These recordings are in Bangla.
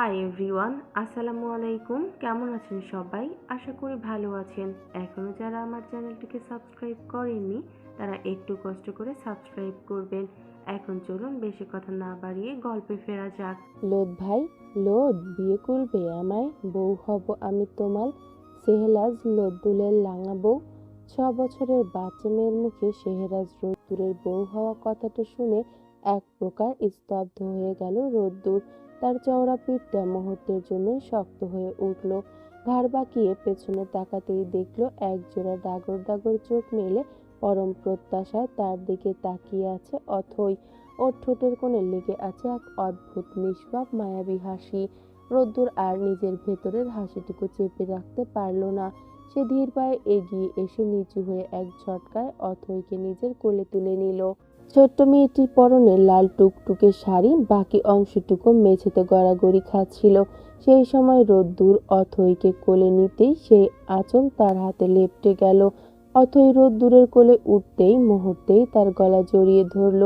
হাই এভরিওয়ান, আসসালামু আলাইকুম। কেমন আছেন সবাই? আশা করি ভালো আছেন। এখনও যারা আমার চ্যানেলটিকে সাবস্ক্রাইব করেননি তারা একটু কষ্ট করে সাবস্ক্রাইব করবেন। এখন চলুন বেশি কথা না বাড়িয়ে গল্পে ফেরা যাক। লোদ ভাই, লোদ বিয়ে করবে আমায়, বউ হব আমি তোমার। সেহেলাজ রোদ্দুরের লাঙা বউ। 6 বছরের বাচ্চা মেয়ের মুখে সেহেরাজ রোদ্দুরের বউ হওয়া কথাটা শুনে এক প্রকার স্তব্ধ হয়ে গেল রোদ্দুর। তার চওড়া পিঠটা মুহূর্তের জন্যই শক্ত হয়ে উঠল। ঘাড় বাঁকিয়ে পেছনে তাকাতেই দেখলো একজোড়া ডাগর ডাগর চোখ মেলে পরম প্রত্যাশায় তার দিকে তাকিয়ে আছে অথই। ওর ঠোঁটের কোণে লেগে আছে এক অদ্ভুত নিষ্পাপ মায়াবী হাসি। রোদ্দুর আর নিজের ভেতরের হাসিটুকু চেপে রাখতে পারল না। সে ধীর পায়ে এগিয়ে এসে নিচু হয়ে এক ঝটকায় অথইকে নিজের কোলে তুলে নিল। ছোট্ট মেয়েটির পরনে লাল টুকটুকে শাড়ি, বাকি অংশটুকু মেঝেতে গড়াগড়ি খাচ্ছিল। সেই সময় রোদ্দুর অথইকে কোলে নিতেই সেই আঁচল তার হাতে লেপ্টে গেল। অথই রোদ্দুরের কোলে উঠতেই মুহূর্তেই তার গলা জড়িয়ে ধরল।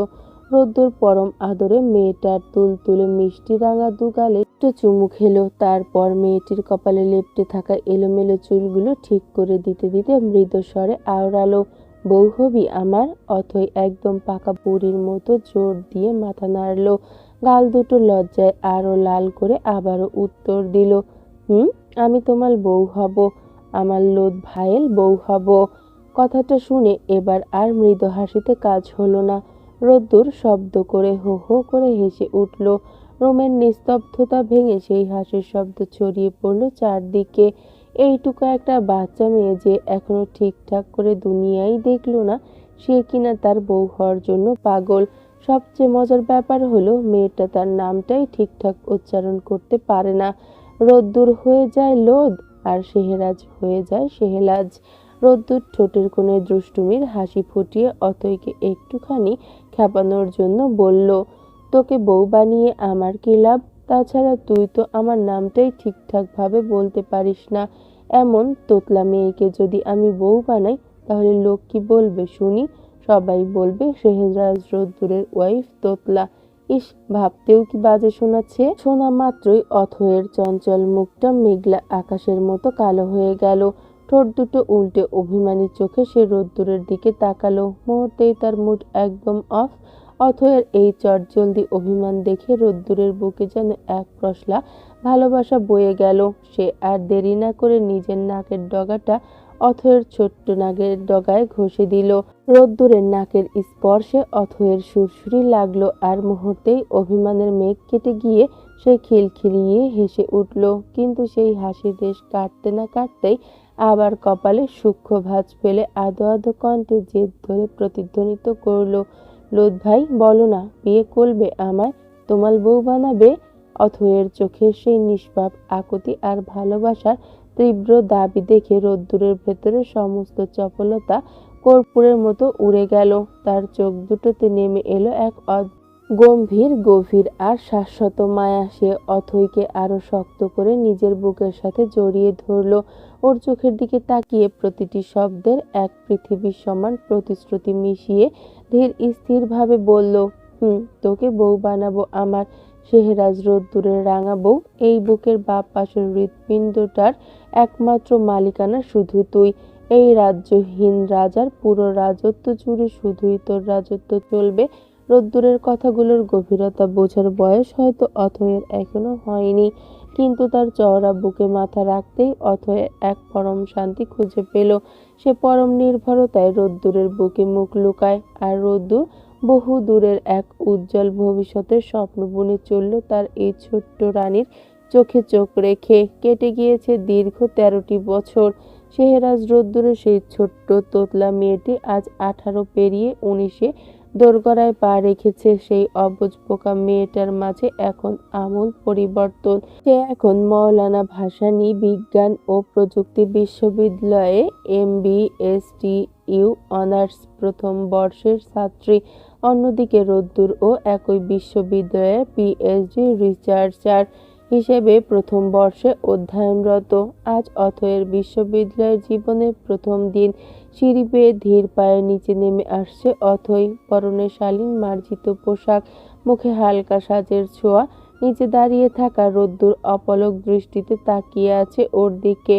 রোদ্দুর পরম আদরে মেয়েটার তুলতুলে মিষ্টি রাঙা দুগালে একটু চুমু খেলো। তারপর মেয়েটির কপালে লেপ্টে থাকা এলোমেলো চুলগুলো ঠিক করে দিতে দিতে মৃদু স্বরে আওড়ালো, বউ হবি আমার? অথই একদম পাকা বুড়ির মতো জোর দিয়ে মাথা নাড়ল। গাল দুটো লজ্জায় আরো লাল করে আবারও উত্তর দিল, আমি তোমার বউ হব, আমার লোদ ভাইয়ের বউ হব। কথাটা শুনে এবার আর মৃদু হাসিতে কাজ হলো না। রোদ্দুর শব্দ করে হো হো করে হেসে উঠল। রোমের নিস্তব্ধতা ভেঙে সেই হাসির শব্দ ছড়িয়ে পড়ল চারদিকে। এইটুকু একটা বাচ্চা মেয়ে যে এখনো ঠিকঠাক করে দুনিয়াই দেখলো না, সে কিনা তার বউ হওয়ার জন্য পাগল। সবচেয়ে মজার ব্যাপার হলো মেয়েটা তার নামটাই ঠিকঠাক উচ্চারণ করতে পারে না। রোদ্দুর হয়ে যায় লোদ আর সেহেরাজ হয়ে যায় সেহেলাজ। রোদ্দুর ঠোঁটের কোণে দুষ্টুমির হাসি ফুটিয়ে অথইকে একটুখানি খেপানোর জন্য বলল, তোকে বউ বানিয়ে আমার কি লাভ? তাছাড়া তুই তো আমার নামটাই ঠিকঠাক ভাবে বলতে পারিস না। এমন তোতলা মেয়েকে যদি আমি বউ বানাই তাহলে লোক কি বলবে শুনি? সবাই বলবে সেহেরাজ রোদ্দুরের ওয়াইফ তোতলা। ইস, ভাবতেও কি বাজে শোনাচ্ছে। শোনা মাত্রই অথয়ের চঞ্চল মুখটা মেঘলা আকাশের মতো কালো হয়ে গেল। ঠোঁট দুটো উল্টে অভিমানী চোখে সে রোদ্দুরের দিকে তাকালো। মুহূর্তেই তার মুড একদম অফ। অথয়ের এই চটজলদি অভিমান দেখে রোদ্দুরের বুকে যেন এক পশলা ভালোবাসা বয়ে গেল। সে আর দেরি না করে নিজের নাকের ডগাটা অথয়ের ছোট্ট নাকের ডগায় ঘষে দিল। রোদ্দুরের নাকের স্পর্শে অথয়ের সুরসুরি লাগলো আর মুহূর্তেই অভিমানের মেঘ কেটে গিয়ে সে খিলখিলিয়ে হেসে উঠল। কিন্তু সেই হাসির রেশ কাটতে না কাটতেই আবার কপালে সূক্ষ্ম ভাঁজ ফেলে আদো আদো কণ্ঠে জেদ ধরে প্রতিধ্বনিত করলো, লোদ ভাই বলো না, বিয়ে করবে আমায়, তোমার বউ বানাবে? অথয়ের চোখের সেই নিষ্পাপ আকুতি আর ভালোবাসার তীব্র দাবি দেখে রোদ্দুরের ভেতরে সমস্ত চপলতা কর্পূরের মতো উড়ে গেল। তার চোখ দুটোতে নেমে এলো এক গম্ভীর গভীর আর শাশ্বত মায়া। সে অথইকে আরো শক্ত করে নিজের বুকের সাথে জড়িয়ে ধরল। ওর চোখের দিকে তাকিয়ে প্রতিটি শব্দের এক পৃথিবীর সমান প্রতিশ্রুতি মিশিয়ে ধীর স্থির ভাবে বলল, তোকে বউ বানাবো আমার, সেহেরাজ রোদ্দুরের রাঙা বউ। এই বুকের বাপ পাশের হৃৎপিণ্ডটার একমাত্র মালিকানা শুধু তুই। এই রাজ্যহীন রাজার পুরো রাজত্ব জুড়ে শুধুই তোর রাজত্ব চলবে। রোদ্দুরের কথাগুলোর গভীরতা বোঝার বয়স হয়তো অথয়ের এখনো হয়নি, কিন্তু তার চওড়া বুকে মাথা রাখতেই অথয় এক পরম শান্তি খুঁজে পেল। সে পরম নির্ভরতায় রোদ্দুরের বুকে মুখ লুকায়, আর রোদ্দুর বহু দূরের এক উজ্জ্বল ভবিষ্যতের স্বপ্ন বুনে চলল তার এই ছোট্ট রানীর চোখে চোখ রেখে। কেটে গিয়েছে দীর্ঘ 13টি বছর। সেহেরাজ রোদ্দুরের সেই ছোট্ট তোতলা মেয়েটি আজ 18 পেরিয়ে 19-এ দোরগোড়ায় পা রেখেছে। সেই অবুঝ বোকা মেয়েটার মাঝে এখন আমূল পরিবর্তন। সে এখন মওলানা ভাসানী বিজ্ঞান ও প্রযুক্তি বিশ্ববিদ্যালয়ে MBSTU অনার্স প্রথম বর্ষের ছাত্রী। অন্যদিকে রোদ্দুর ও একই বিশ্ববিদ্যালয়ের PhD রিসার্চার হিসেবে প্রথম বর্ষে অধ্যয়নরত। আজ অথয়ের বিশ্ববিদ্যালয়ের জীবনের প্রথম দিন। সিঁড়ি বেয়ে ধীর পায়ে নিচে নেমে আসছে অথই। পরনে শালীন মার্জিত পোশাক, মুখে হালকা সাজের ছোঁয়া, নিচে দাঁড়িয়ে থাকা রোদ্দুর অপলক দৃষ্টিতে তাকিয়ে আছে ওর দিকে।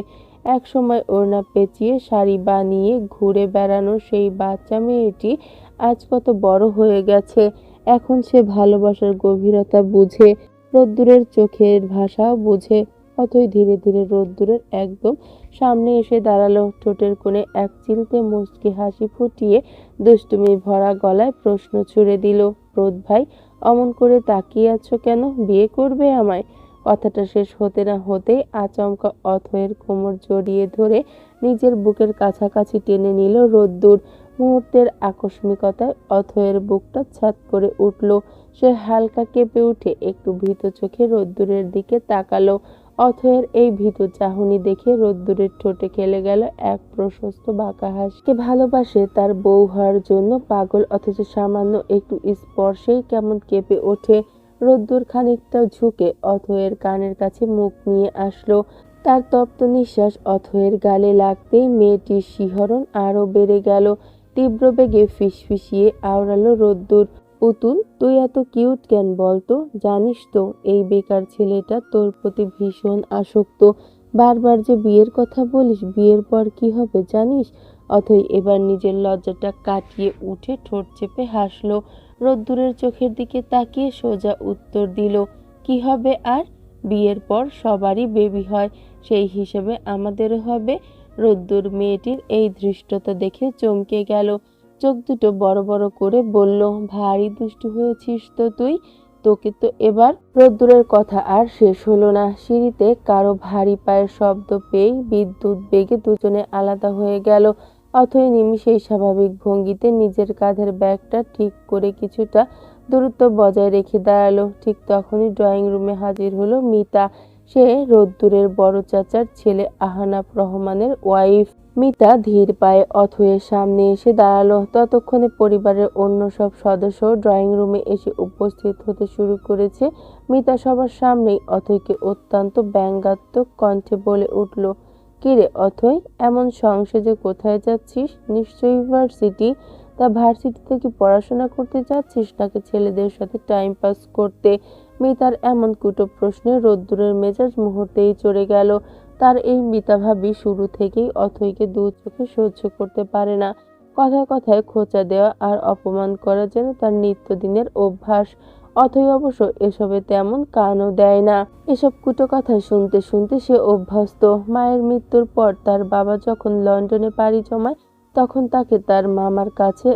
একসময় ওড়না পেঁচিয়ে শাড়ি বানিয়ে ঘুরে বেড়ানো সেই বাচ্চা মেয়েটি আজ কত বড় হয়ে গেছে। এখন সে ভালোবাসার গভীরতা বুঝে, রোদ্দুরের চোখের ভাষাও বুঝে। অথই ধীরে ধীরে রোদ্দুরের একদম সামনে এসে দাঁড়ালো। ঠোঁটের কোণে এক চিলতে মুচকি হাসি ফুটিয়ে দুষ্টুমি ভরা গলায় প্রশ্ন ছুড়ে দিল, রোদ ভাই, অমন করে তাকিয়ে আছো কেন? বিয়ে করবে আমায়? কথাটা শেষ হতে না হতেই আচমকা অথয়ের কোমর জড়িয়ে ধরে নিজের বুকের কাছাকাছি টেনে নিল রোদ্দুর। মুহূর্তের আকস্মিকতায় অথয়ের বুকটা ছাদ করে উঠল। সে হালকা কেঁপে উঠে একটু ভীত চোখে রোদ্দুরের দিকে তাকালো। অথয়ের এই ভীত চাহনি দেখে রোদ্দুরের ঠোঁটে খেলে গেল এক প্রশস্ত বাঁকা হাসি। কে ভালোবাসে তার বউ হওয়ার জন্য পাগল, অথচ সামান্য একটু স্পর্শেই কেমন কেঁপে ওঠে। রোদ্দুর খানিকটা ঝুঁকে অথয়ের কানের কাছে মুখ নিয়ে আসলো। তার তপ্ত নিঃশ্বাস অথয়ের গালে লাগতেই মেয়েটির শিহরণ আরো বেড়ে গেল। তীব্র বেগে ফিসফিসিয়ে আওড়ালো রোদ্দুর, পুতুল, তুই এত কিউট কেন বলতো? জানিস তো এই বেকার ছেলেটা তোর প্রতি ভীষণ আসক্ত। বারবার যে বিয়ের কথা বলিস, বিয়ের পর কি হবে জানিস? অথই এবার নিজের লজ্জাটা কাটিয়ে উঠে ঠোঁট চেপে হাসলো। রোদ্দুরের চোখের দিকে তাকিয়ে সোজা উত্তর দিল, কি হবে আর? বিয়ের পর সবারই বেবি হয়, সেই হিসেবে আমাদেরও হবে। রোদ্দুর মেয়েটির এই ধৃষ্টতা দেখে চমকে গেল। চোখ দুটো বড় বড় করে বলল, ভারী দুষ্টু হয়েছিস তো তুই। তোকে তো এবার। রোদ্দুরের কথা আর শেষ হলো না। সিঁড়িতে কারো ভারী পায়ের শব্দ পেয়েই বিদ্যুৎ বেগে দুজনে আলাদা হয়ে গেল। অথই নিমিষেই স্বাভাবিক ভঙ্গিতে নিজের কাঁধের ব্যাগটা ঠিক করে কিছুটা দূরত্ব বজায় রেখে দাঁড়ালো। ঠিক তখনই ড্রয়িং রুমে হাজির হলো মিতা। সে রোদ্দুরের বড় চাচার ছেলে আহনাফ রহমানের ওয়াইফ। মিতা ধীর পায়ে অথয়ের সামনে এসে দাঁড়ালো। ততক্ষণে পরিবারের অন্য সব সদস্য ড্রয়িং রুমে এসে উপস্থিত হতে শুরু করেছে। মিতা সবার সামনেই অথয়কে অত্যন্ত ব্যঙ্গাত্মক কণ্ঠে বলে উঠল, কিরে অথই, এমন সংসেজে কোথায় যাচ্ছিস? নিশ্চয়ই ভার্সিটি। তা ভার্সিটিতে কি পড়াশোনা করতে যাচ্ছিস নাকি ছেলেদের সাথে টাইম পাস করতে? মিতার এমন কুটো প্রশ্নে রোদ্দুরের মেজাজ মুহূর্তেই চড়ে গেল। তার এই মিতাভাবী শুরু থেকেই অথইকে দু চোখে সহ্য করতে পারে না। কথায় কথায় খোঁচা দেওয়া আর অপমান করা যেন তার নিত্যদিনের অভ্যাস। অথই অবশ্য এসবে তেমন কানও দেয় না। এসব কুটো কথা শুনতে শুনতে সে অভ্যস্ত। মায়ের মৃত্যুর পর তার বাবা যখন লন্ডনে পাড়ি জমায়, তখন তাকে তার মামার কাছে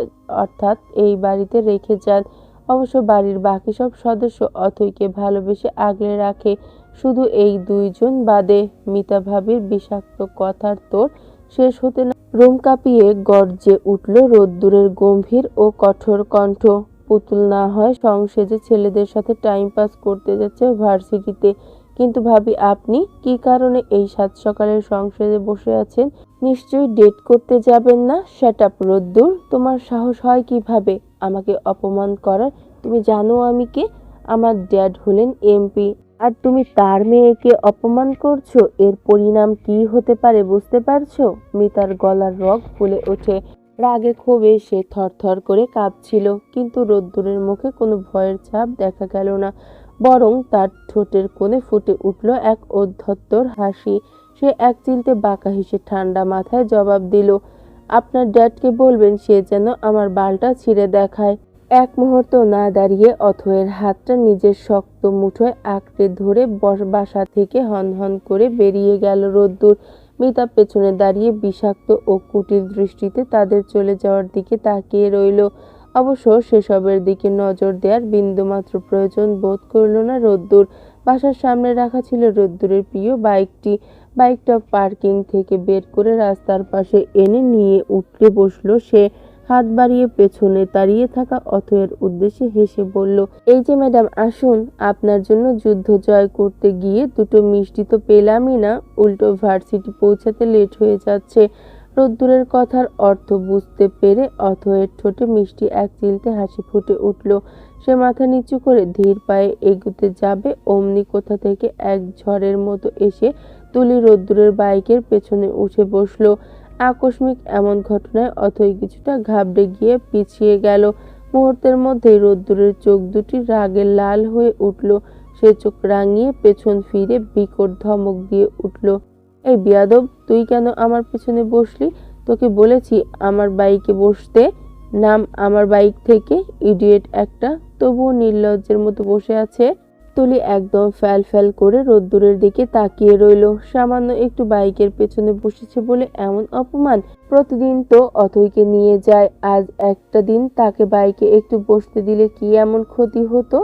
অর্থাৎ এই বাড়িতে রেখে যান। অবশ্য বাড়ির বাকি সব সদস্য অথইকে ভালোবেসে আগলে রাখে, শুধু এই দুইজন বাদে। মিতা ভাবির বিষাক্ত কথার তোর শেষ হতে না রুম কাঁপিয়ে গর্জে উঠল রোদ্দুরের গম্ভীর ও কঠোর কণ্ঠ, পুতুল না হয় সংসেজে ছেলেদের সাথে টাইম পাস করতে যাচ্ছে ভার্সিটিতে, কিন্তু ভাবি আপনি কি কারণে এই সাত সকালের সংসেজে বসে আছেন? নিশ্চয়ই ডেট করতে যাবেন না? শ্যাট আপ রোদ্দুর, তোমার সাহস হয় কিভাবে আমাকে অপমান করার? তুমি জানো আমি কে? আমার ড্যাড হলেন এমপি, আর তুমি তার মেয়েকে অপমান করছো। এর পরিণাম কি হতে পারে বুঝতে পারছো? মিতার গলার রগ ফুলে ওঠে। রাগে ক্ষোভে সে থরথর করে কাঁপছিল, কিন্তু রোদ্দুরের মুখে কোনো ভয়ের ছাপ দেখা গেল না, বরং তার ঠোঁটের কোণে ফুটে উঠল এক ঔদ্ধত্যর হাসি। সে এক চিলতে বাঁকা হেসে ঠান্ডা মাথায় জবাব দিল, আপনার ড্যাডকে বলবেন সে যেন আমার বালটা ছিঁড়ে দেখায়। এক মুহূর্ত না দাঁড়িয়ে অথয়ের হাতটা নিজের শক্ত মুঠোয় আঁকড়ে ধরে বাসা থেকে হনহন করে বেরিয়ে গেল রোদ্দুর। মিতা পেছনে দাঁড়িয়ে বিষাক্ত ও কুটিল দৃষ্টিতে তাদের চলে যাওয়ার দিকে তাকিয়ে রইল। অবশ্য সেসবের দিকে নজর দেওয়ার বিন্দুমাত্র প্রয়োজন বোধ করল না রোদ্দুর। বাসার সামনে রাখা ছিল রোদ্দুরের প্রিয় বাইকটি। বাইকটা পার্কিং থেকে বের করে রাস্তার পাশে এনে নিয়ে উঠলে বসলো সে। হাত বাড়িয়ে পেছনে দাঁড়িয়ে থাকা অথয়ের উদ্দেশ্যে হেসে বলল, এই যে ম্যাডাম আসুন, আপনার জন্য যুদ্ধ জয় করতে গিয়ে দুটো মিষ্টি তো পেলামই না, উল্টো ভার্সিটি পৌঁছাতে লেট হয়ে যাচ্ছে। রোদ্দুরের কথার অর্থ বুঝতে পেরে অথয়ের ঠোঁটে মিষ্টি এক চিলতে হাসি ফুটে উঠল। সে মাথা নিচু করে ধীর পায়ে এগুতে যাবে, অমনি কোথা থেকে এক ঝড়ের মতো এসে তুলি রোদ্দুরের বাইকের পেছনে উঠে বসলো। আকস্মিক এমন ঘটনায় অথই কিছুটা ঘাবড়ে গিয়ে পিছিয়ে গেল। মুহূর্তের মধ্যেই রোদ্দুরের চোখ দুটি রাগে লাল হয়ে উঠল। সে চোখ রাঙিয়ে পেছন ফিরে বিকট ধমক দিয়ে উঠল, এই বিয়াদব, তুই কেন আমার পেছনে বসলি? তোকে বলেছি আমার বাইকে বসতে। নাম আমার বাইক থেকে, ইডিয়েট একটা। তবুও নির্লজ্জের মতো বসে আছে। তুলি একদম ফ্যাল ফ্যাল করে রোদ্দুরের দিকে তাকিয়ে রইল। সামান্য একটু বাইকের পেছনে বসেছে বলে এমন অপমান! প্রতিদিন তো অথইকে নিয়ে যায়, আজ একটা দিন তাকে বাইকে একটু বসতে দিলে কি এমন ক্ষতি হতো?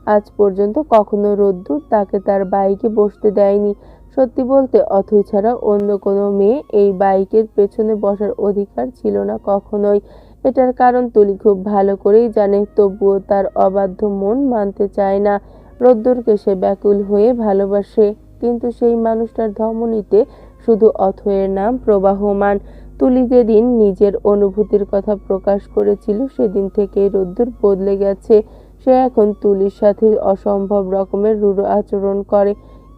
আজ পর্যন্ত কখনো রোদ্দুর তাকে তার বাইকে বসতে দেয়নি। সত্যি বলতে অথই ছাড়া অন্য কোনো মেয়ে এই বাইকের পেছনে বসার অধিকার ছিল না কখনোই। এটার কারণ তুলি খুব ভালো করেই জানে, তবুও তার অবাধ্য মন মানতে চায় না। রোদ্দুরকে সে ব্যাকুল হয়ে ভালোবাসে, কিন্তু সেই মানুষটার ধমনীতে শুধু অথয়ের নাম প্রবাহমান। তুলি যেদিন নিজের অনুভূতির কথা প্রকাশ করেছিল সেদিন থেকেই রোদ্দুর বদলে গেছে। সে এখন তুলির সাথে অসম্ভব রকমের রূঢ় আচরণ করে।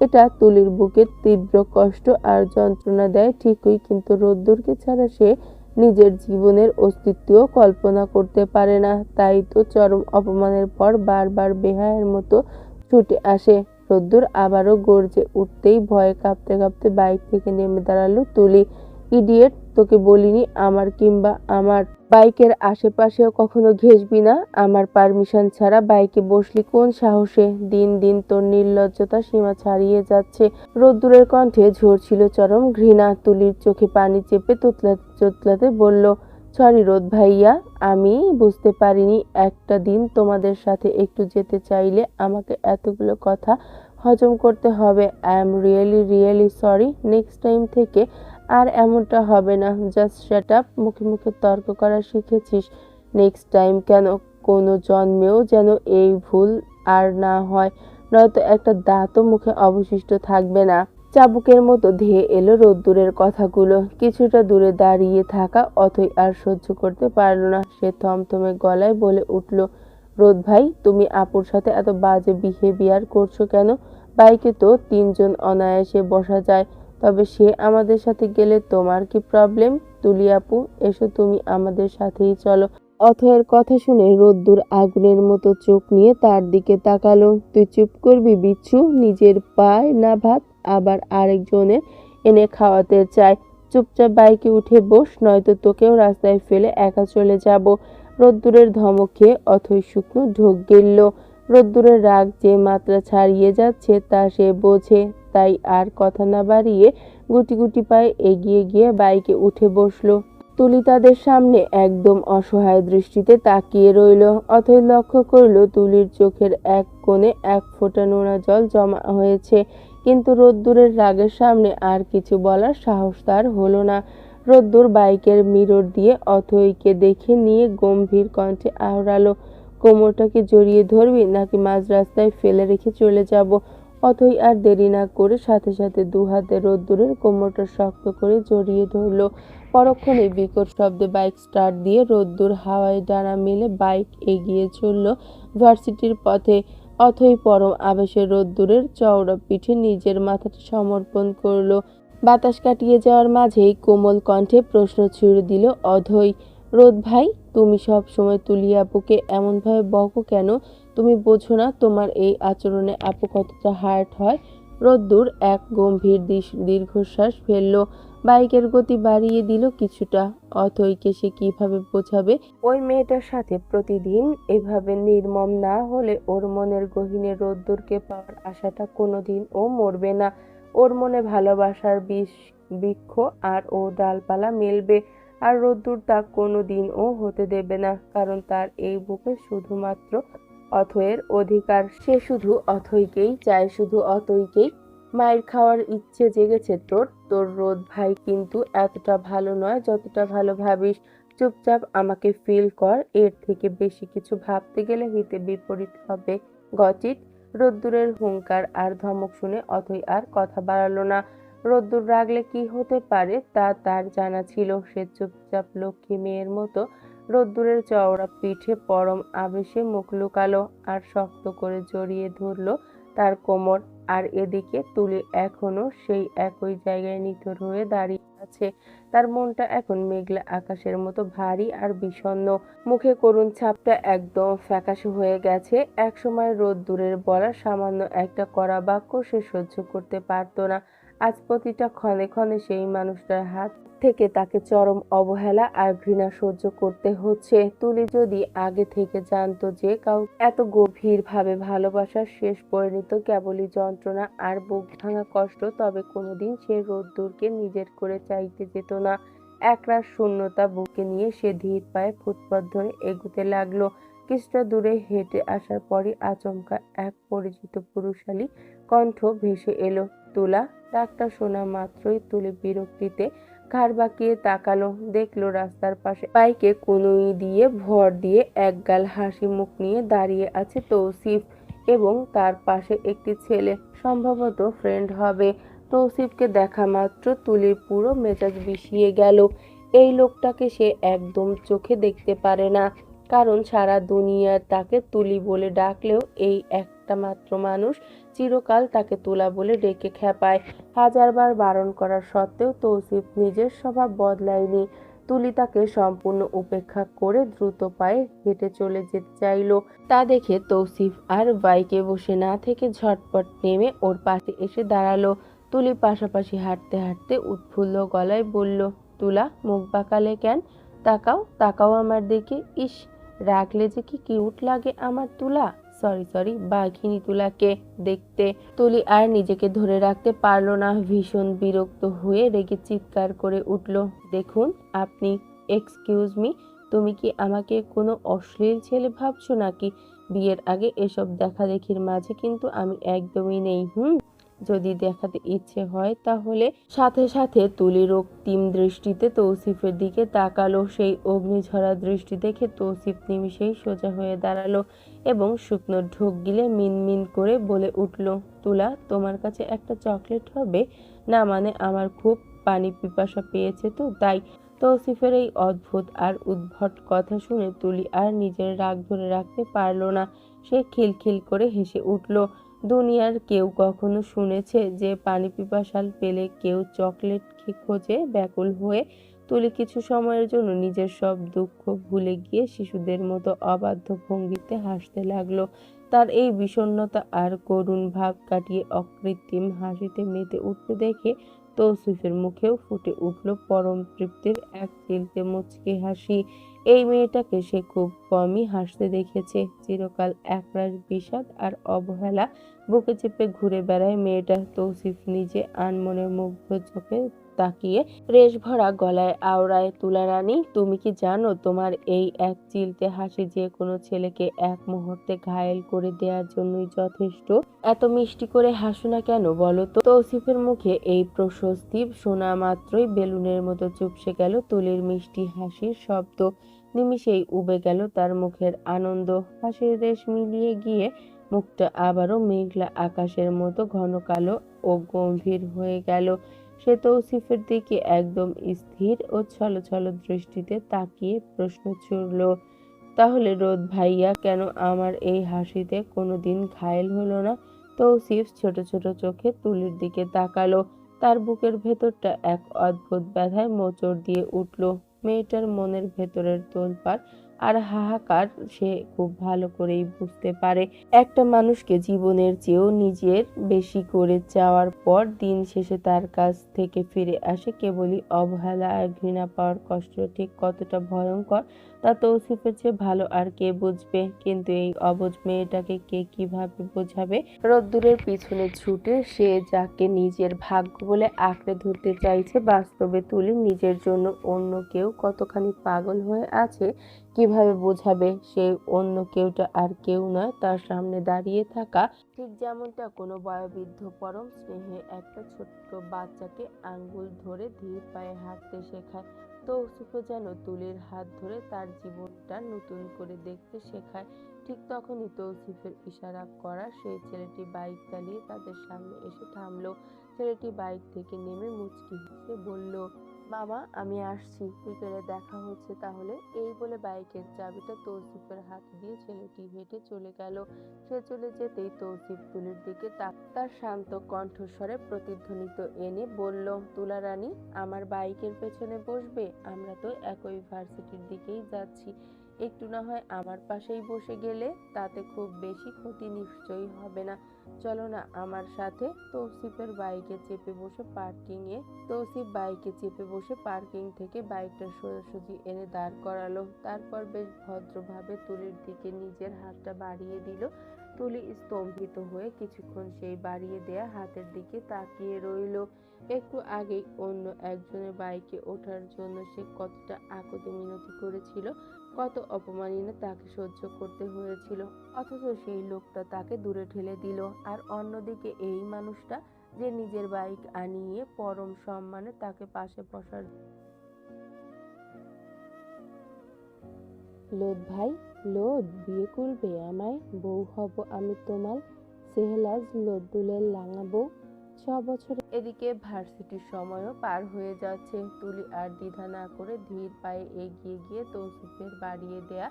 এটা তুলির বুকে তীব্র কষ্ট আর যন্ত্রণা দেয় ঠিকই, কিন্তু রোদ্দুরকে ছাড়া সে নিজের জীবনের অস্তিত্বও কল্পনা করতে পারে না। তাই তো চরম অপমানের পর বারবার বেহায়ের মতো ছুটে আসে। রোদ্দুর আবারও গর্জে উঠতেই ভয়ে কাঁপতে কাঁপতে বাইক থেকে নেমে দাঁড়ালো তুলি। ইডিয়েট, তোকে বলিনি আমার বাইকের আশেপাশেও কখনো ঘেঁষবি না। আমার পারমিশন ছাড়া বাইকে বসলি কোন সাহসে? দিন দিন তোর নির্লজ্জতা সীমা ছাড়িয়ে যাচ্ছে। রোদ্দুরের কণ্ঠে ঝরছিল চরম ঘৃণা। তুলির চোখে পানি চেপে তোতলাতে তোতলাতে বলল, সরি রোদ ভাইয়া, আমি বুঝতে পারিনি। একটা দিন তোমাদের সাথে একটু যেতে চাইলে আমাকে এতগুলো কথা হজম করতে হবে। I am really sorry. Next time থেকে আর এমনটা হবে না। Just shut up. মুখে মুখে তর্ক করা শিখেছিস? নেক্সট টাইম কেন, কোনো জন্মেও যেন এই ভুল আর না হয়, নয়তো একটা দাঁতও মুখে অবশিষ্ট থাকবে না। চাবুকের মতো ধেয়ে এলো রোদ্দুরের কথাগুলো। কিছুটা দূরে দাঁড়িয়ে থাকা অথই আর সহ্য করতে পারল না। সে থমথমে গলায় বলে উঠল, রোদ ভাই, তুমি আপুর সাথে এত বাজে বিহেভিয়ার করছো কেন? বাইকে তো তিনজন অনায়াসে বসা যায়, তবে সে আমাদের সাথে গেলে তোমার কি প্রবলেম? তুলি আপু, এসো তুমি আমাদের সাথেই চলো। অথয়ের কথা শুনে রোদ্দুর আগুনের মতো চোখ নিয়ে তার দিকে তাকালো। তুই চুপ করবি বিচ্ছু? নিজের পায় না ভাত, আবার আরেকজনের এনে খাওয়াতে চায়। চুপচাপ বাইকে উঠে বস, নয়তো তোকেও রাস্তায় ফেলে একা চলে যাব। রোদ্দুরের ধমক খেয়ে অথই শুকনো ঢোক গিলল। রোদ্দুরের রাগ যে মাত্রা ছাড়িয়ে যাচ্ছে তা সে বোঝে, তাই আর কথা না বাড়িয়ে গুটি গুটি পায়ে এগিয়ে গিয়ে বাইকে উঠে বসলো। তুলি তাদের সামনে একদম অসহায় দৃষ্টিতে তাকিয়ে রইল। অথই লক্ষ্য করল তুলির চোখের এক কোণে এক ফোঁটা নোনা জল জমা হয়েছে, কিন্তু রোদ্দুরের রাগের সামনে আর কিছু বলার সাহস তার হলো না। রোদ্দুর বাইকের মিরর দিয়ে অথইকে দেখে নিয়ে গম্ভীর কণ্ঠে আওড়ালো, কোমরটাকে জড়িয়ে ধরবি নাকি মাঝ রাস্তায় ফেলে রেখে চলে যাব? অথই আর দেরি না করে সাথে সাথে দু হাতে রোদ্দুরের কোমরটা শক্ত করে জড়িয়ে ধরল। পরক্ষণেই বিকট শব্দে বাইক স্টার্ট দিয়ে রোদ্দুর হাওয়ায় ডানা মেলে বাইক এগিয়ে চলল ভার্সিটির পথে। অথই পরম আবেশে রোদ্দুরের চওড়া পিঠে নিজের মাথাটা সমর্পণ করলো। বাতাস কাটিয়ে যাওয়ার মাঝেই কোমল কণ্ঠে প্রশ্ন ছুড়ে দিল অধৈ, রোদ ভাই, তুমি সব সময় তুলি আপুকে এমনভাবে বকো কেন? তুমি বোঝো না তোমার এই আচরণে আপু কতটা হার্ট হয়? রোদ্দুর এক গম্ভীর দীর্ঘশ্বাস ফেলল, বাইকের গতি বাড়িয়ে দিল কিছুটা। অথইকে সে কিভাবে বোঝাবে ওই মেয়েটার সাথে প্রতিদিন এভাবে নির্মম না হলে ওর মনের গহীনে রোদ্দুরকে পাওয়ার আশাটা কোনোদিন ও মরবে না। ওর মনে ভালোবাসার বৃক্ষ আর ও ডালপালা মেলবে, আর রোদ্দুর তা কোনোদিন ও হতে দেবে না, কারণ তার এই বুকে শুধুমাত্র অথয়ের অধিকার। সে শুধু অথইকেই চায়, শুধু অথইকেই। মায়ের খাওয়ার ইচ্ছে জেগেছে তোর? তোর রোদ ভাই কিন্তু এতটা ভালো নয় যতটা ভালো ভাবিস। চুপচাপ আমাকে ফিল কর, এর থেকে বেশি কিছু ভাবতে গেলে হিতে বিপরীত হবে। Got it? রোদ্দুরের হুংকার আর ধমক শুনে অথই আর কথা বাড়ালো না। রোদ্দুর রাগলে কি হতে পারে তা তার জানা ছিল। সে চুপচাপ লক্ষ্মী মেয়ের মতো রোদ্দুরের চওড়া পিঠে পরম আবেশে মুখ লুকালো আর শক্ত করে জড়িয়ে ধরল তার কোমর। আর এদিকে তুলি এখনো সেই একই জায়গায় নিথর হয়ে দাঁড়িয়ে আছে। তার মনটা এখন মেঘলা আকাশের মতো ভারী আর বিষণ্ণ। মুখে করুণ ছাপটা একদম ফ্যাকাশে হয়ে গেছে। একসময় রোদ্দুরের বলা সামান্য একটা কড়া বাক্য সে সহ্য করতে পারত না। আজ প্রতিটা ক্ষণে ক্ষণে সেই মানুষটার হাত থেকে তাকে চরম অবহেলা আর ঘৃণা সহ্য করতে হচ্ছে। তুলি যদি আগে থেকে জানতো যে কাউকে এত গভীরভাবে ভালোবাসার শেষ পরিণত কেবলই যন্ত্রণা আর বুক ভাঙা কষ্ট, তবে কোনোদিন সে রোদ্দুরকে নিজের করে চাইতে যেত না। একরাশ শূন্যতা বুকে নিয়ে সে ধীর পায়ে ফুটপাত ধরে এগুতে লাগলো। কিছুটা দূরে হেঁটে আসার পরই আচমকা এক পরিচিত পুরুষালী কণ্ঠ ভেসে এলো। তুলা। ডাকটা শোনা মাত্রই তুলি বিরক্তিতে ঘাড় বাঁকিয়ে তাকালো। দেখলো রাস্তার পাশে বাইকে কনুই দিয়ে ভর দিয়ে একগাল হাসি মুখ নিয়ে দাঁড়িয়ে আছে তৌসিফ এবং তার পাশে একটি ছেলে, সম্ভবত ফ্রেন্ড হবে। তৌসিফকে দেখা মাত্র তুলির পুরো মেজাজ বিষিয়ে গেল। এই লোকটাকে সে একদম চোখে দেখতে পারে না, কারণ সারা দুনিয়ার তাকে তুলি বলে ডাকলেও এই একটা মাত্র মানুষ চিরকাল তাকে তুলা বলে ডেকে খেপায়। হাজারবার বারণ করার সত্ত্বেও তৌসিফ নিজের স্বভাব বদলায়নি। তুলি তাকে সম্পূর্ণ উপেক্ষা করে দ্রুত পায়ে হেঁটে চলে যেতে চাইল। তা দেখে তৌসিফ আর বাইকে বসে না থেকে ঝটপট নেমে ওর পাশে এসে দাঁড়ালো। তুলি পাশাপাশি হাঁটতে হাঁটতে উৎফুল্ল গলায় বলল, তুলা, মুখ বাঁকালে কেন? তাকাও, তাকাও আমার দিকে। ইস, রাখলে যে কি কিউট লাগে আমার তুলা। সরি সরি, বাঘিনী তুলাকে দেখতে। তুলি আর নিজেকে ধরে রাখতে পারল না। ভীষণ বিরক্ত হয়ে রেগে চিৎকার করে উঠল, দেখুন আপনি। এক্সকিউজ মি, তুমি কি আমাকে কোনো অশ্লীল ছেলে ভাবছো নাকি? বিয়ের আগে এসব দেখাদেখির মাঝে কিন্তু আমি একদমই নেই। যদি দেখাতে ইচ্ছে হয় তাহলে। সাথে সাথে তুলি রক্তিম দৃষ্টিতে তৌসিফের দিকে তাকালো। সেই অগ্নিঝরা দৃষ্টি দেখে তৌসিফ নিমিষেই সোজা হয়ে দাঁড়ালো এবং শুকনো ঢোক গিলে মিনমিন করে বলে উঠল, তুলা, তোমার কাছে একটা চকলেট হবে? না মানে আমার খুব পানি পিপাসা পেয়েছে তো তাই। তৌসিফের এই অদ্ভুত আর উদ্ভট কথা শুনে তুলি আর নিজের রাগ ধরে রাখতে পারল না। সে খিলখিল করে হেসে উঠল। দুনিয়ার কেউ কখনো শুনেছে যে পানি পিপাসা পেলে কেউ চকলেট খোঁজে ব্যাকুল হয়ে? তুলি কিছু সময়ের জন্য নিজের সব দুঃখ ভুলে গিয়ে শিশুদের মতো অবাধ্য ভঙ্গিতে হাসতে লাগলো। তার এই বিষণ্ণতা আর করুণ ভাব কাটিয়ে অকৃত্রিম হাসিতে মেতে উঠতে দেখে তৌসিফের মুখেও ফুটে উঠল পরম তৃপ্তির এক চিলতে মুচকি হাসি। এই মেয়েটাকে সে খুব কমই হাসতে দেখেছে। চিরকাল একরাশ বিষাদ আর অবহেলা বুকে চেপে ঘুরে বেড়ায় মেয়েটা। তৌসিফ নিজে আনমনে মুগ্ধ চোখে তাকিয়ে রেশ ভরা গলায় আওড়ায়, তুলা রানী, তুমি কি জানো তোমার এই এক চিলতে হাসি যে কোনো ছেলেকে এক মুহূর্তে ঘায়েল করে দেওয়ার জন্যই যথেষ্ট। এত মিষ্টি করে হাসো না কেন বলো তো? তৌসিফের মুখে এই প্রশস্তি শোনা মাত্রই বেলুনের মতো চুপসে গেল তুলির মিষ্টি হাসির শব্দ। নিমিষেই উবে গেল তার মুখের আনন্দ। হাসির রেশ মিলিয়ে গিয়ে মুখটা আবারও মেঘলা আকাশের মতো ঘন কালো ও গম্ভীর হয়ে গেল। সে তৌসিফের দিকে একদম স্থির ও ছলছল দৃষ্টিতে তাকিয়ে প্রশ্ন ছুড়ল, তাহলে রোদ ভাইয়া কেন আমার এই হাসিতে কোনোদিন ঘায়েল হলো না? তৌসিফ ছোট ছোট চোখে তুলির দিকে তাকালো। তার বুকের ভেতরটা এক অদ্ভুত ব্যথায় মোচড় দিয়ে উঠল। মেয়েটার মনের ভেতরের তোলপাড় আর হাহাকার সে খুব ভালো করেই বুঝতে পারে। একটা মানুষকে জীবনের চেয়েও নিজের বেশি করে চাওয়ার পর দিন শেষে তার কাছ থেকে ফিরে আসে কেবলই অবহেলা আর ঘৃণা পাওয়ার কষ্ট ঠিক কতটা ভয়ঙ্কর তা তৌসিফের চেয়ে ভালো আর কে বুঝবে। কিন্তু এই অবুঝ মেয়েটাকে কে কিভাবে বোঝাবে? রোদ্দুরের পিছনে ছুটে সে যাকে নিজের ভাগ্য বলে আঁকড়ে ধরতে চাইছে, বাস্তবে তুলি নিজের জন্য অন্য কেউ কতখানি পাগল হয়ে আছে কিভাবে বোঝাবে? সেই অন্য কেউটা আর কেউ নয়, তার সামনে দাঁড়িয়ে থাকা, ঠিক যেমনটা কোনো বয়োবৃদ্ধ পরম স্নেহে একটা ছোট্ট বাচ্চাকে আঙ্গুল ধরে ধীর পায়ে হাঁটতে শেখায়। তৌসিফও যেন তুলির হাত ধরে তার জীবনটা নতুন করে দেখতে শেখায়। ঠিক তখনই তৌসিফের ইশারা করা সেই ছেলেটি বাইক চালিয়ে তাদের সামনে এসে থামলো। ছেলেটি বাইক থেকে নেমে মুচকি হেসে বলল, মামা আমি আসছি, বিকেলে দেখা হচ্ছে তাহলে। এই বলে বাইকের চাবিটা তৌসিফের হাতে দিয়ে ছেলেটি হেঁটে চলে গেল। সে চলে যেতেই তৌসিফ তুলির দিকে তার শান্ত কণ্ঠস্বরে প্রতিধ্বনিত এনে বলল, তুলা রানী, আমার বাইকের পেছনে বসবে? আমরা তো একই ভার্সিটির দিকেই যাচ্ছি, একটু না হয় আমার পাশেই বসে গেলে তাতে খুব বেশি ক্ষতি নিশ্চয়ই হবে না। চলো না আমার সাথে। তৌসিফ বাইকে চেপে বসে পার্কিং থেকে বাইকটা সোজাসুজি এনে দাঁড় করালো। তারপর বেশ ভদ্রভাবে তুলির দিকে নিজের হাতটা বাড়িয়ে দিল। তুলি স্তম্ভিত হয়ে কিছুক্ষণ সেই বাড়িয়ে দেয়া হাতের দিকে তাকিয়ে রইল। একটু আগেই অন্য একজনের বাইকে ওঠার জন্য সে কতটা আকুতি মিনতি করেছিল, কত অপমাননা তাকে সহ্য করতে হয়েছিল, অথচ সেই লোকটা তাকে দূরে ঠেলে দিল। আর অন্যদিকে এই মানুষটা যে নিজের বাইক আনিয়ে পরম সম্মানে তাকে পাশে বসার। লোদ ভাই, লোদ, বিয়ে করবে আমায়? বউ হব আমি তোমার, সেহলাজ লদ্দুলের লাঙা বউ। 6 বছর। এদিকে ভার্সিটির সময়ও পার হয়ে যাচ্ছে। তুলি আর দ্বিধা না করে ধীর পায়ে এগিয়ে গিয়ে তৌসিফের বাড়িয়ে দেয়া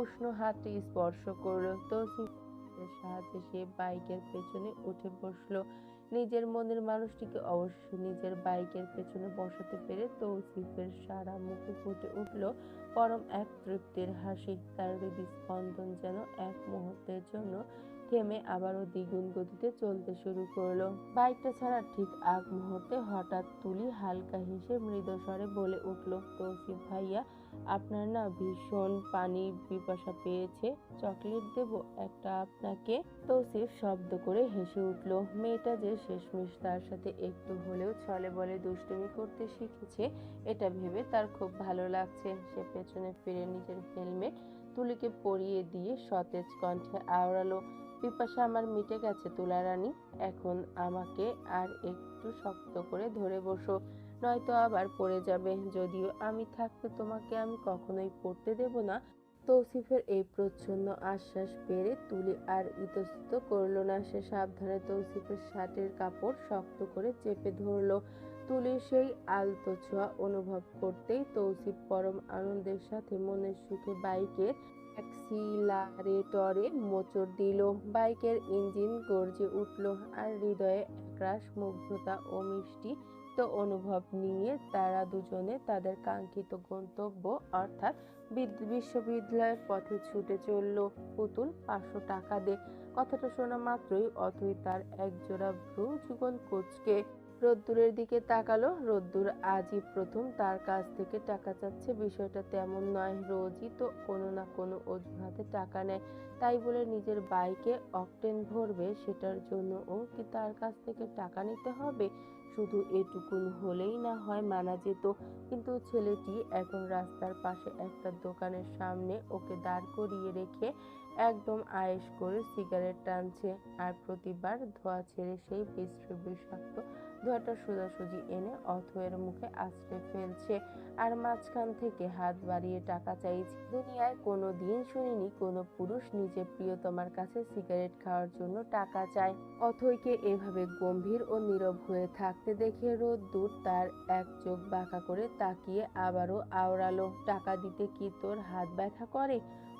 উষ্ণ হাতটি স্পর্শ করলো। তৌসিফের সাহায্যে সে বাইকের পেছনে উঠে বসলো। নিজের মনের মানুষটিকে অবশ্য নিজের বাইকের পেছনে বসাতে পেরে তৌসিফের সারা মুখে ফুটে উঠল পরম এক তৃপ্তির হাসি। তার হৃদস্পন্দন যেন এক মুহূর্তের জন্য থেমে আবারও দ্বিগুণ গতিতে চলতে শুরু করলো। বাইকটা ছাড়ার ঠিক আগ মুহূর্তে হঠাৎ তুলি হালকা হেসে মৃদু স্বরে বলে উঠল, তৌসিফ ভাইয়া, আপনার না ভীষণ পানি পিপাসা পেয়েছে, চকলেট দেব একটা আপনাকে? তৌসিফ শব্দ করে হেসে উঠল। মেয়েটা যে শেষমেশ তার সাথে একটু হলেও ছলে বলে দুষ্টুমি করতে শিখেছে, এটা ভেবে তার খুব ভালো লাগছে। সে পেছনে ফিরে নিজের হেলমেট তুলিকে পরিয়ে দিয়ে সতেজ কণ্ঠে আওড়ালো, পিপাসা আমার মিটে গেছে তুলা রানী, এখন আমাকে আর একটু শক্ত করে ধরে বসো, নয়তো আবার পড়ে যাবে। যদিও আমি থাকতে তোমাকে আমি কখনোই পড়তে দেব না। তৌসিফের এই প্রচ্ছন্ন আশ্বাস পেরে তুলি আর ইতস্তত করল না। সে সাবধানে তৌসিফের শার্টের কাপড় শক্ত করে চেপে ধরল। তুলির সেই আলতো ছোঁয়া অনুভব করতেই তৌসিফ পরম আনন্দের সাথে মনের সুখে বাইকের অ্যাক্সিলারেটরে মোচড় দিল। বাইকের ইঞ্জিন গর্জে উঠল আর হৃদয়ে একরাশ মুগ্ধতা ও মিষ্টি তো অনুভব নিয়ে তারা দুজনে তাদের কাঙ্ক্ষিত গন্তব্য অর্থাৎ বিশ্ববিদ্যালয়ের পথে ছুটে চলল। পুতুল, 500 টাকা দে। কথাটা শোনা মাত্রই অথই তার একজোড়া ভ্রু যুগল কুঁচকে রোদ্দুরের দিকে তাকালো। রোদ্দুর আজই প্রথম তার কাছ থেকে টাকা চাচ্ছে, বিষয়টা তেমন নয়, রোজই তো কোনো না কোনো অজুহাতে টাকা নেয়। তাই বলে নিজের বাইকে অকটেন ভরবে, সেটার জন্য ও কি তার কাছ থেকে টাকা নিতে হবে? শুধু এটুকুন হলেই না হয় মানা যেত, কিন্তু ছেলেটি এখন রাস্তার পাশে একটা দোকানের সামনে ওকে দাঁড় করিয়ে রেখে একদম আয়েশ করে সিগারেট টানছে, আর প্রতিবার ধোঁয়া ছেড়ে সেই বিশ্রী বিষাক্ত ধোঁয়াটা সোজাসুজি এনে অথয়ের মুখে আছড়ে ফেলছে, আর মাঝখান থেকে হাত বাড়িয়ে টাকা চাইছে। দুনিয়ায় কোনো দিন শুনিনি কোনো পুরুষ নিজের প্রিয়তমার কাছে সিগারেট খাওয়ার জন্য টাকা চায়। অথইকে এভাবে গম্ভীর ও নীরব হয়ে থাকতে দেখে রোদ্দুর তার এক চোখ বাঁকা করে তাকিয়ে আবারও আওড়ালো, টাকা দিতে কি তোর হাত ব্যথা করে?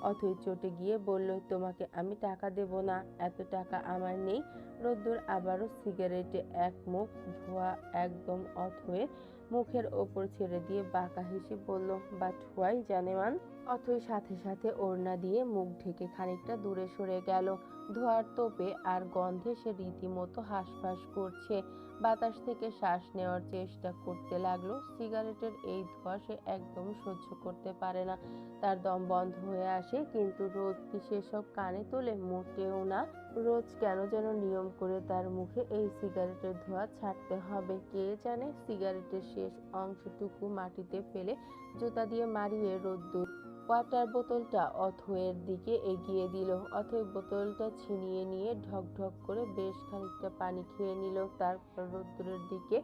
অথই চটে গিয়ে বলল, তোমাকে আমি টাকা দেব না, এত টাকা আমার নেই। রোদ্দুর আবারও সিগারেটে এক মুখ ধোঁয়া একদম অথয়ের মুখের ওপর ছেড়ে দিয়ে বাঁকা হেসে বলল, বাট হোয়াই জানেমান? অথই সাথে সাথে ওড়না দিয়ে মুখ ঢেকে খানিকটা দূরে সরে গেল। ধোঁয়ার তোপে আর গন্ধে সে রীতিমতো হাঁসফাঁস করছে। বাতাস থেকে শ্বাস নেওয়ার চেষ্টা করতে লাগলো। সিগারেটের এই ধোঁয়া সে একদম সহ্য করতে পারে না, তার দম বন্ধ হয়ে আসে। কিন্তু রোজ কি সেসব কানে তোলে? মোটেও না। রোজ কেন যেন নিয়ম করে তার মুখে এই সিগারেটের ধোঁয়া ছাড়তে হবে। কে জানে? সিগারেটের শেষ অংশটুকু মাটিতে ফেলে জুতা দিয়ে মারিয়ে রোদ্দুর ওয়াটার বোতলটা অথয়ের দিকে এগিয়ে দিল। অথই বোতলটা ছিনিয়ে নিয়ে ঢক ঢক করে বেশ খানিকটা পানি খেয়ে নিল। তারপর রোদ্দুরের দিকে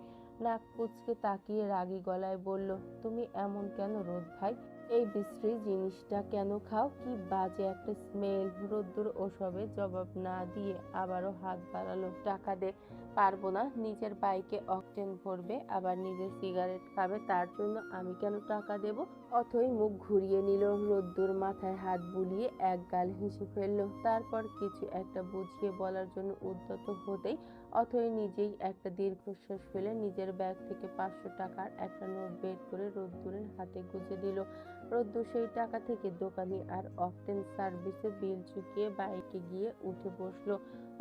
নাক কুঁচকে তাকিয়ে রাগী গলায় বলল, তুমি এমন কেন রোদ ভাই? এই বিশ্রী জিনিসটা কেন খাও? কি বাজে একটা স্মেল। রোদ্দুর ওসবে জবাব না দিয়ে আবারও হাত বাড়ালো, টাকা দে। পারবো না, নিজের বাইকে অকটেন ভরবে আবার নিজের সিগারেট খাবে, তার জন্য আমি কেন টাকা দেব? অথই মুখ ঘুরিয়ে নিল। রোদ্দুর মাথায় হাত বুলিয়ে এক গাল হেসে ফেলল। তারপর কিছু একটা বুঝিয়ে বলার জন্য উদ্যত হতেই অথই নিজেই একটা দীর্ঘশ্বাস ফেলে নিজের ব্যাগ থেকে 500 টাকার একটা নোট বের করে রোদ্দুরের হাতে গুঁজে দিল। রোদ্দুর সেই টাকা থেকে দোকানি আর অকটেন সার্ভিসে বিল চুকিয়ে বাইকে গিয়ে উঠে বসলো।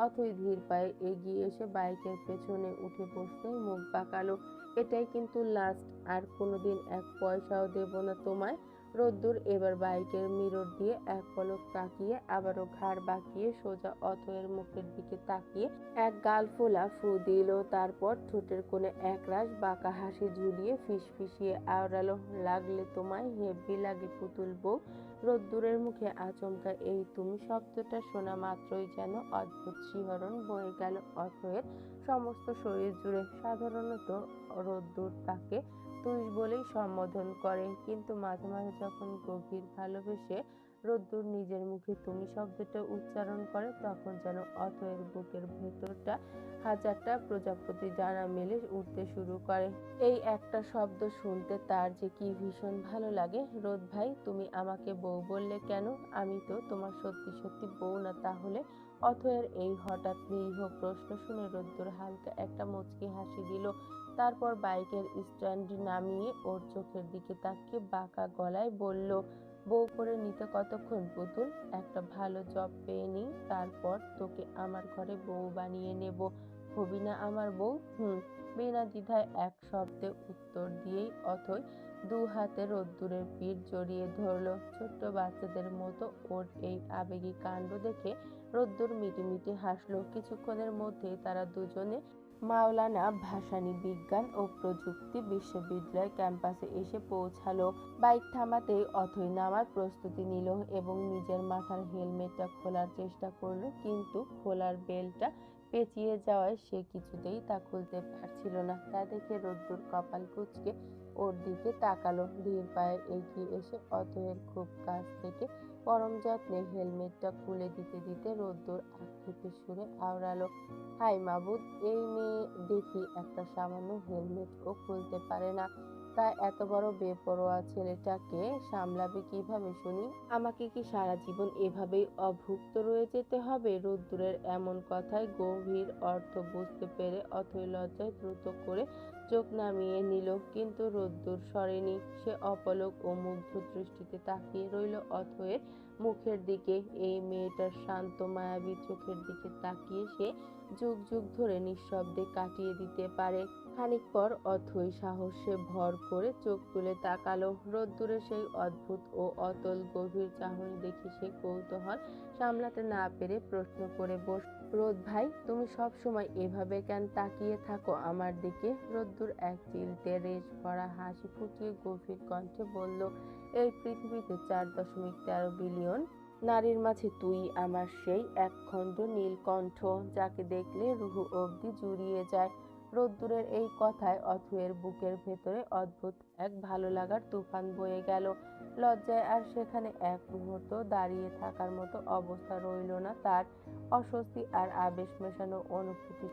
অথই ধীর পায়ে এগিয়ে এসে বাইকের পেছনে উঠে বসতেই মুখ বাঁকালো। এটাই কিন্তু লাস্ট, আর কোনোদিন এক পয়সাও দেব না তোমায়। রোদ্দুর এবার বাইকের মিরর দিয়ে এক পলক তাকিয়ে আবারও ঘাড় বাঁকিয়ে সোজা অথয়ের মুখের দিকে তাকিয়ে এক গাল ফোলা ফু দিল। তারপর ঠোঁটের কোণে একরাশ বাঁকা হাসি ঝুলিয়ে ফিসফিসিয়ে আওড়ালো, লাগলে তোমায় হেব্বি লাগে পুতুল বউ। রোদ্দুরের মুখে আচমকা এই তুমি শব্দটা শোনা মাত্রই যেন অদ্ভুত শিহরণ বয়ে গেল অথয়ের সমস্ত শরীর জুড়ে। সাধারণত রোদ্দুর তাকে তুই বলেই সম্বোধন করে, কিন্তু মাঝে মাঝে যখন গভীর ভালোবেসে রোদ্দুর নিজের মুখে তুমি শব্দটা উচ্চারণ করে, তখন যেন অথয়ের বুকের ভেতরটা হাজারটা প্রজাপতি ডানা মেলে উঠতে শুরু করে। এই একটা শব্দ শুনতে তার যে কি ভীষণ ভালো লাগে। রোদ ভাই, তুমি আমাকে বউ বললে কেন? আমি তো তোমার সত্যি সত্যি বউ না তাহলে? অথয়ের এই হঠাৎ নিরীহ প্রশ্ন শুনে রোদ্দুর হালকা একটা মুচকি হাসি দিল। তারপর বাইকের স্ট্যান্ড নামিয়ে ওর চোখের দিকে তাকিয়ে বাঁকা গলায় বলল, বউ করে নিতে কতক্ষণ পুতুল? একটা ভালো জব পেয়ে নিই, তারপর তোকে আমার ঘরে বউ বানিয়ে নেব। হবি না আমার বউ? বিনা দ্বিধায় এক শব্দে উত্তর দিয়েই অথই দু হাতে রোদ্দুরের পিঠ জড়িয়ে ধরলো। ছোট্ট বাচ্চাদের মতো ওর এই আবেগী কাণ্ড দেখে রোদ্দুর মিটিমিটি হাসলো। কিছুক্ষণের মধ্যেই তারা দুজনে মাওলানা ভাসানী বিজ্ঞান ও প্রযুক্তি বিশ্ববিদ্যালয় ক্যাম্পাসে এসে পৌঁছালো। বাইক থামাতেই অথই নামার প্রস্তুতি নিল এবং নিজের মাথার হেলমেটটা খোলার চেষ্টা করলো, কিন্তু খোলার বেলটা পেঁচিয়ে যাওয়ায় সে কিছুতেই তা খুলতে পারছিল না। তা দেখে রোদ্দুর কপাল কুঁচকে ওর দিকে তাকালো। ধীর পায়ে এগিয়ে এসে অথয়ের খুব কাছ থেকে পরম যত্নে হেলমেটটা খুলে দিতে দিতে রোদ্দুর আক্ষেপে সুরে আওড়ালো, হাই মাবুদ, এই মেয়ে দেখি একটা সামান্য হেলমেটও খুলতে পারে না, তা এত বড় বেপরোয়া ছেলেটাকে সামলাবে কিভাবে শুনি? আমাকে কি সারা জীবন এভাবেই অভুক্ত রয়ে যেতে হবে? রোদ্দুরের এমন কথায় গভীর অর্থ বুঝতে পেরে অথই লজ্জায় দ্রুত করে চোখ নামিয়ে নিল, কিন্তু রোদ্দুর সরেনি। সে অপলক ও মুগ্ধ দৃষ্টিতে তাকিয়ে রইল অথয়ের মুখের দিকে। এই মেয়েটার শান্ত মায়াবী চোখের দিকে তাকিয়ে সে যুগ যুগ ধরে নিঃশব্দে কাটিয়ে দিতে পারে। খানিক পর অথই সাহসে ভর করে চোখ তুলে তাকালো। রোদ্দুরে সেই অদ্ভুত ও অতল গভীর চাহনি দেখে সে কৌতূহল সামলাতে না পেরে প্রশ্ন করে বস, রোদ ভাই, তুমি সব সময় এভাবে কেন তাকিয়ে থাকো আমার দিকে? রোদ্দুর এক চিলতে রেশ ভরা হাসি ফুটিয়ে গভীর কণ্ঠে বলল, এই পৃথিবীতে 4.13 বিলিয়ন নারীর মাঝে তুই আমার সেই একখণ্ড নীলকণ্ঠ, যাকে দেখলে রুহু অবধি জুড়িয়ে যায়। রোদ্দুরের এই কথায় অথয়ের বুকের ভেতরে অদ্ভুত এক ভালো লাগার তুফান বয়ে গেল। লজ্জায় আর সেখানে এক মুহূর্ত দাঁড়িয়ে থাকার মতো অবস্থা রইল না তার। অস্বস্তি আর আবেশ মেশানো অনুভূতি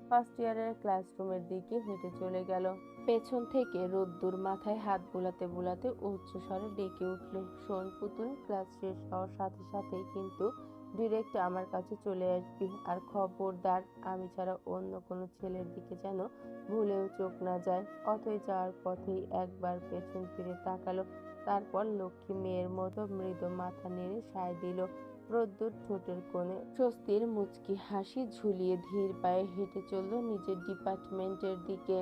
ফার্স্ট ইয়ারের ক্লাসরুমের দিকে হেঁটে চলে গেল। পেছন থেকে রোদ্দুর মাথায় হাত বুলাতে বুলাতে উচ্চস্বরে ডেকে উঠল, শোন পুতুল, ক্লাস শেষ হওয়ার সাথে সাথেই কিন্তু ডিরেক্ট আমার কাছে চলে আসবি, আর খবরদার আমি ছাড়া অন্য কোনো ছেলের দিকে যেন ভুলেও চোখ না যায়। অথই যাওয়ার পথেই একবার পেছন ফিরে তাকালো, তারপর লক্ষ্মী মেয়ের মতো মৃদু মাথা নেড়ে সায় দিল। রোদ্দুর ঠোঁটের কোণে স্বস্তির মুচকি হাসি ঝুলিয়ে ধীর পায়ে হেঁটে চলল নিজের ডিপার্টমেন্টের দিকে।